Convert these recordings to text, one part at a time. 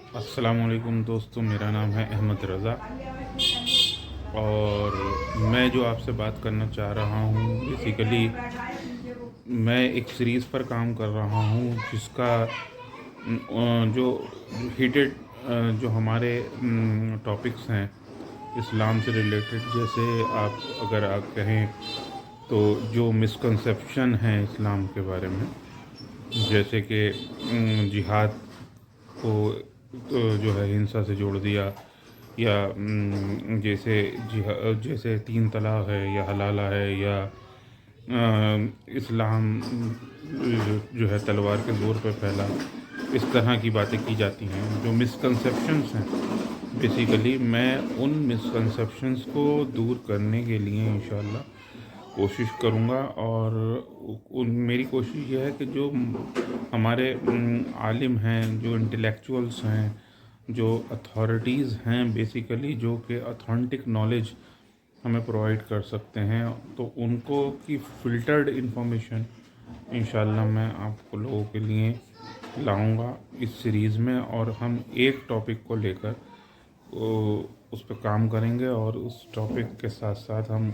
अस्सलाम वालेकुम दोस्तों, मेरा नाम है अहमद रज़ा और मैं जो आपसे बात करना चाह रहा हूँ बेसिकली मैं एक सीरीज़ पर काम कर रहा हूँ जिसका जो हीटेड जो हमारे टॉपिक्स हैं इस्लाम से रिलेटेड, जैसे आप अगर आप कहें तो जो मिसकंसेप्शन है इस्लाम के बारे में, जैसे कि जिहाद को जो है हिंसा से जोड़ दिया, या जैसे तीन तलाक है या हलाला है, या इस्लाम जो है तलवार के ज़ोर पे फैला, इस तरह की बातें की जाती हैं जो मिसकंसेप्शंस हैं। बेसिकली मैं उन मिसकंसेप्शंस को दूर करने के लिए इंशाल्लाह कोशिश करूँगा, और मेरी कोशिश ये है कि जो हमारे आलिम हैं, जो इंटेलेक्चुअल्स हैं, जो अथॉरिटीज़ हैं बेसिकली, जो कि ऑथेंटिक नॉलेज हमें प्रोवाइड कर सकते हैं, तो उनको की फ़िल्टर्ड इंफॉर्मेशन इंशाल्लाह मैं आपको लोगों के लिए लाऊंगा इस सीरीज़ में, और हम एक टॉपिक को लेकर उस पर काम करेंगे, और उस टॉपिक के साथ साथ हम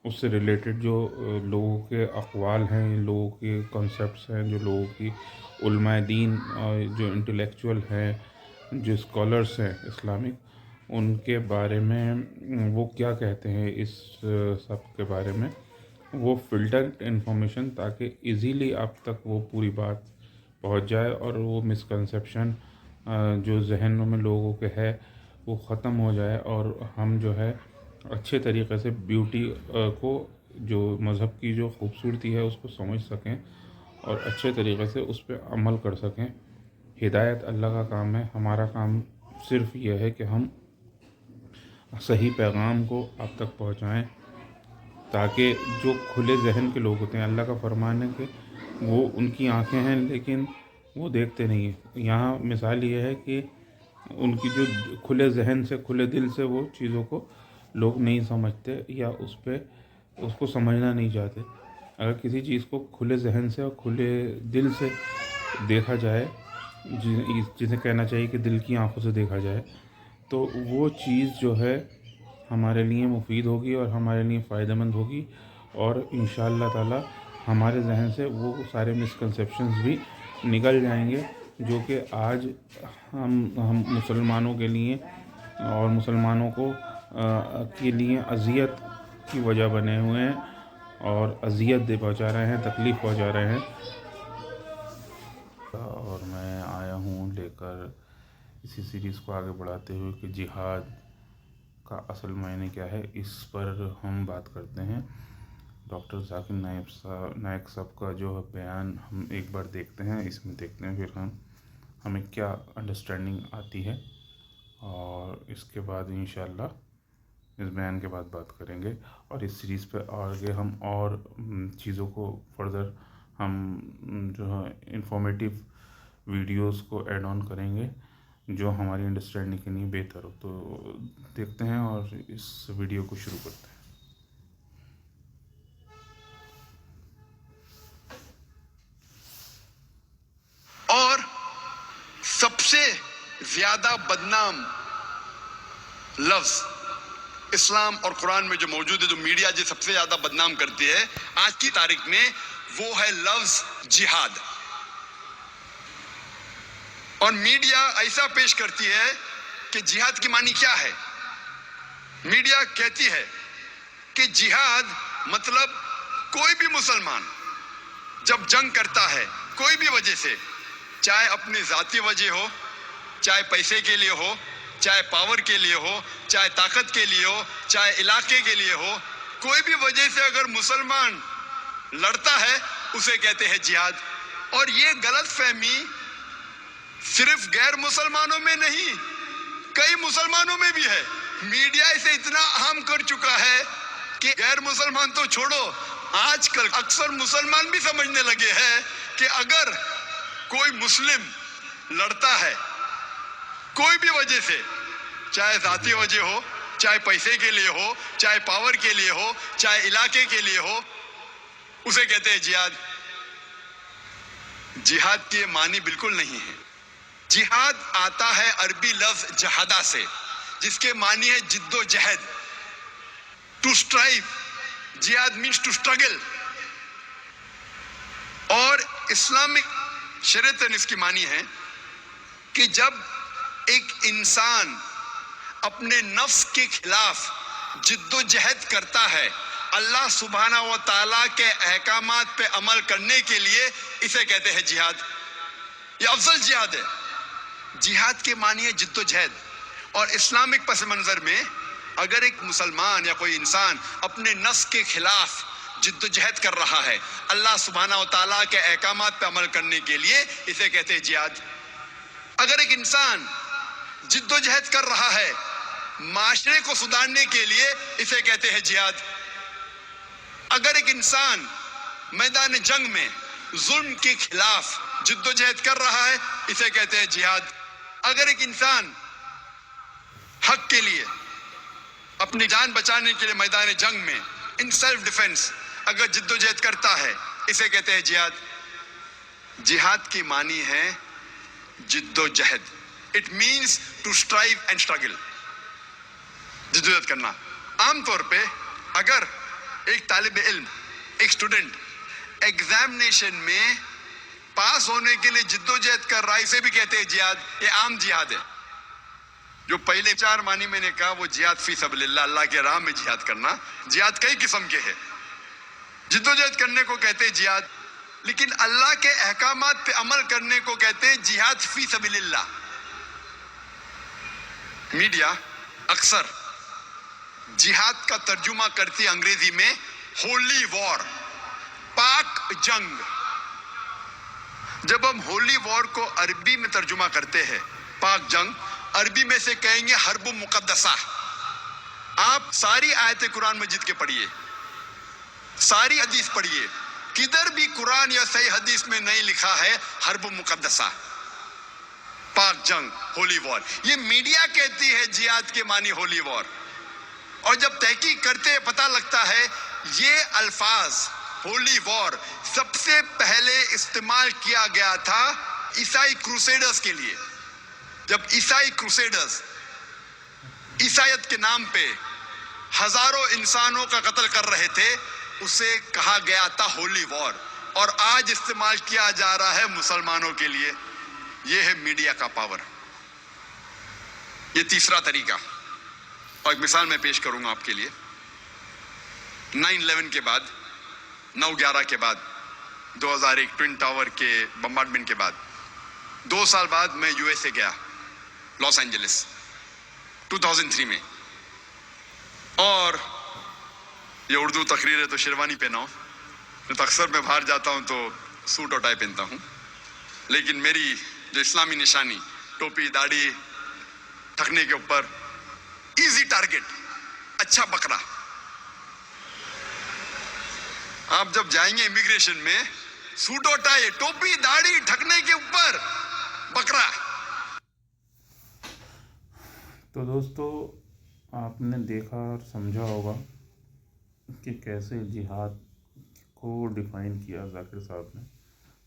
उससे रिलेटेड जो लोगों के अक़वाल हैं, लोगों के कॉन्सेप्ट्स हैं, जो लोगों की उलमाए दीन जो इंटेलेक्चुअल हैं, जो स्कॉलर्स हैं इस्लामिक, उनके बारे में वो क्या कहते हैं इस सब के बारे में, वो फ़िल्टर्ड इन्फॉर्मेशन, ताकि इजीली आप तक वो पूरी बात पहुंच जाए और वो मिसकंसेप्शन जो जहनों में लोगों के है वो ख़त्म हो जाए, और हम जो है अच्छे तरीक़े से ब्यूटी को, जो मज़हब की जो ख़ूबसूरती है उसको समझ सकें और अच्छे तरीक़े से उस पर अमल कर सकें। हिदायत अल्लाह का काम है, हमारा काम सिर्फ़ यह है कि हम सही पैगाम को आप तक पहुँचाएँ, ताकि जो खुले जहन के लोग होते हैं, अल्लाह का फरमान है कि वो उनकी आँखें हैं लेकिन वो देखते नहीं हैं। यहाँ मिसाल ये है कि उनकी जो खुले जहन से, खुले दिल से वो चीज़ों को लोग नहीं समझते, या उसको समझना नहीं चाहते। अगर किसी चीज़ को खुले जहन से और खुले दिल से देखा जाए, जिसे कहना चाहिए कि दिल की आंखों से देखा जाए, तो वो चीज़ जो है हमारे लिए मुफीद होगी और हमारे लिए फ़ायदेमंद होगी, और इंशाअल्लाह ताला हमारे जहन से वो सारे मिसकंसेप्शंस भी निकल जाएंगे, जो कि आज हम मुसलमानों के लिए और मुसलमानों को के लिए अज़ियत की वजह बने हुए हैं, और अज़ियत दे पहुँचा रहे हैं, तकलीफ़ पहुँचा रहे हैं। और मैं आया हूँ लेकर इसी सीरीज़ को आगे बढ़ाते हुए कि जिहाद का असल मायने क्या है, इस पर हम बात करते हैं। डॉक्टर ज़ाकिर नाइक साहब का जो बयान हम एक बार देखते हैं, इसमें देखते हैं फिर हमें क्या अंडरस्टैंडिंग आती है, और इसके बाद इंशाल्लाह इस बयान के बाद बात करेंगे, और इस सीरीज़ पे आगे हम और चीज़ों को फर्दर हम जो है इंफॉर्मेटिव वीडियोस को ऐड ऑन करेंगे, जो हमारी अंडरस्टैंडिंग के लिए बेहतर हो। तो देखते हैं और इस वीडियो को शुरू करते हैं। और सबसे ज्यादा बदनाम लफ्ज इस्लाम और कुरान में जो मौजूद है, जो मीडिया जो सबसे ज्यादा बदनाम करती है आज की तारीख में, वो है लफ्ज जिहाद। और मीडिया ऐसा पेश करती है कि जिहाद की मानी क्या है। मीडिया कहती है कि जिहाद मतलब कोई भी मुसलमान जब जंग करता है कोई भी वजह से, चाहे अपनी जाती वजह हो, चाहे पैसे के लिए हो, चाहे पावर के लिए हो, चाहे ताकत के लिए हो, चाहे इलाके के लिए हो, कोई भी वजह से अगर मुसलमान लड़ता है उसे कहते हैं जिहाद। और ये गलत फहमी सिर्फ गैर मुसलमानों में नहीं, कई मुसलमानों में भी है। मीडिया इसे इतना अहम कर चुका है कि गैर मुसलमान तो छोड़ो, आजकल अक्सर मुसलमान भी समझने लगे हैं कि अगर कोई मुस्लिम लड़ता है कोई भी वजह से, चाहे जाती वजह हो, चाहे पैसे के लिए हो, चाहे पावर के लिए हो, चाहे इलाके के लिए हो, उसे कहते हैं जिहाद। जिहाद की मानी बिल्कुल नहीं है। जिहाद आता है अरबी लफ्ज जहादा से, जिसके मानी है जिद्दो जहद, टू स्ट्राइव. जिहाद मीन्स टू स्ट्रगल. और इस्लामिक शरीयत ने इसकी मानी है कि जब एक इंसान अपने नफ्स के खिलाफ जिद्दोजहद करता है अल्लाह सुब्हाना व ताला के अहकामात पे अमल करने के लिए, इसे कहते हैं जिहाद. ये अफजल जिहाद है. जिहाद के मानी है जिद्दोजहद. और इस्लामिक पस मंजर में अगर एक मुसलमान या कोई इंसान अपने नफ्स के खिलाफ जिद्दोजहद कर रहा है अल्लाह सुब्हाना व ताला के अहकामात पे अमल करने के लिए, इसे कहते हैं जिहाद. अगर एक इंसान जिद्दोजहद कर रहा है माशरे को सुधारने के लिए, इसे कहते हैं जिहाद. अगर एक इंसान मैदान जंग में जुल्म के खिलाफ जिद्दोजहद कर रहा है, इसे कहते हैं जिहाद. अगर एक इंसान हक के लिए अपनी जान बचाने के लिए मैदान जंग में इन सेल्फ डिफेंस अगर जिद्दोजहद करता है, इसे कहते हैं जिहाद. जिहाद की मानी है जिद्दोजहद. It means to strive and struggle. जिद्दोजहद करना. आमतौर पे अगर एक तालिब इल्म, एक स्टूडेंट एग्जामिनेशन में पास होने के लिए जिद्दोजहद कर रहा है, इसे भी कहते हैं जिहाद. ये आम जिहाद है. जो पहले 4 मानी मैंने कहा वो जिहाद फी सबलिल्लाह, अल्लाह के राह में जिहाद करना. जिहाद कई किस्म के हैं. जिद्दोजहद करने को कहते हैं जिहाद, लेकिन अल्लाह के अहकामात पे अमल करने को कहते हैं जिहाद फी सबलिल्लाह. मीडिया अक्सर जिहाद का तर्जुमा करती है अंग्रेजी में होली वॉर, पाक जंग. जब हम होली वॉर को अरबी में तर्जुमा करते हैं, पाक जंग, अरबी में से कहेंगे हर्ब मुकद्दसा. आप सारी आयत कुरान मजीद के पढ़िए, सारी हदीस पढ़िए, किधर भी कुरान या सही हदीस में नहीं लिखा है हर्ब मुकद्दसा, पाक जंग, होली वॉर. ये मीडिया कहती है जिहाद के मानी होली वॉर. और जब तहकीक करते पता लगता है ये अल्फाज होली वॉर सबसे पहले इस्तेमाल किया गया था ईसाई क्रूसेडर्स के लिए. जब ईसाई क्रूसेडर्स ईसाईयत के नाम पे हजारों इंसानों का कत्ल कर रहे थे, उसे कहा गया था होली वॉर. और आज इस्तेमाल किया जा रहा है मुसलमानों के लिए. यह है मीडिया का पावर. ये तीसरा तरीका. और एक मिसाल मैं पेश करूंगा आपके लिए. 9/11 के बाद, 9/11 के बाद, 2001 ट्विन टावर के बम्बार्डमेंट के बाद 2 साल बाद मैं यूएसए गया, लॉस एंजलिस, 2003 में. और ये उर्दू तकरीर है तो शेरवानी पहना हूं. तो अक्सर मैं बाहर जाता हूं तो सूट और टाई पहनता हूं. लेकिन मेरी जो इस्लामी निशानी, टोपी, दाढ़ी, थकने के ऊपर, इजी टारगेट, अच्छा बकरा. आप जब जाएंगे इमिग्रेशन में, सूट और टाई, टोपी, दाढ़ी, ढकने के ऊपर बकरा. तो दोस्तों, आपने देखा और समझा होगा कि कैसे जिहाद को डिफ़ाइन किया जाकिर साहब ने.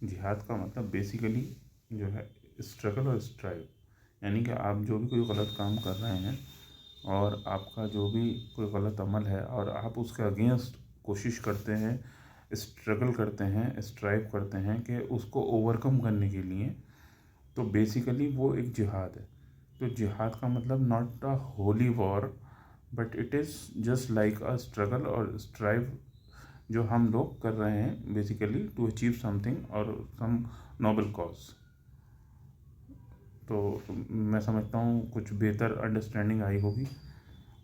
जिहाद का मतलब बेसिकली जो है स्ट्रगल और स्ट्राइव, यानी कि आप जो भी कोई गलत काम कर रहे हैं और आपका जो भी कोई गलत अमल है और आप उसके अगेंस्ट कोशिश करते हैं, स्ट्रगल करते हैं, स्ट्राइव करते हैं कि उसको ओवरकम करने के लिए, तो बेसिकली वो एक जिहाद है. तो जिहाद का मतलब not a holy war, but it is just like a struggle और स्ट्राइव जो हम लोग कर रहे हैं बेसिकली टू अचीव समथिंग और सम नोबल कॉज. तो मैं समझता हूँ कुछ बेहतर अंडरस्टैंडिंग आई होगी.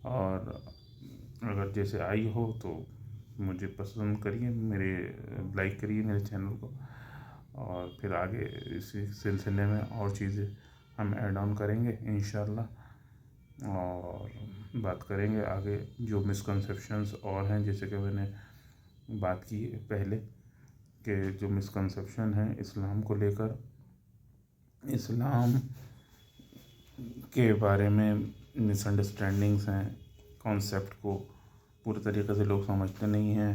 और अगर जैसे आई हो तो मुझे पसंद करिए, मेरे लाइक करिए मेरे चैनल को, और फिर आगे इसी सिलसिले में और चीज़ें हम ऐड ऑन करेंगे इंशाल्लाह. और बात करेंगे आगे जो मिसकंसेप्शंस और हैं, जैसे कि मैंने बात की पहले कि जो मिसकंसेप्शन है इस्लाम को लेकर, इस्लाम के बारे में मिसअंडरस्टैंडिंग्स हैं, कॉन्सेप्ट को पूरी तरीक़े से लोग समझते नहीं हैं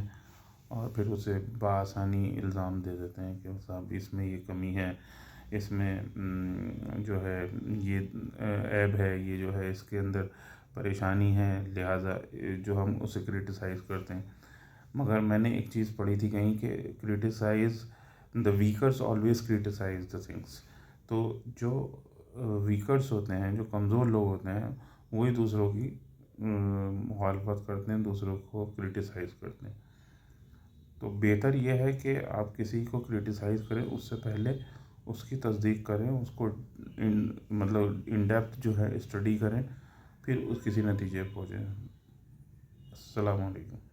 और फिर उसे बआसानी इल्ज़ाम दे देते हैं कि साहब इसमें ये कमी है, اس میں جو ہے یہ عیب ہے، یہ جو ہے اس کے اندر پریشانی ہے، لہٰذا جو ہم اسے کرٹیسائز کرتے ہیں. مگر میں نے ایک چیز پڑھی تھی کہیں کہ criticise the weakers always criticise the things. تو جو ویکرس ہوتے ہیں، جو کمزور لوگ ہوتے ہیں، وہی دوسروں کی مخالفت کرتے ہیں، دوسروں کو کرٹیسائز کرتے ہیں. تو بہتر یہ ہے کہ آپ کسی کو کرٹیسائز کریں اس سے پہلے اس کی تصدیق کریں، اس کو مطلب ان ڈیپتھ جو ہے اسٹڈی کریں، پھر اس کسی نتیجے پہ پہنچیں. السلام علیکم.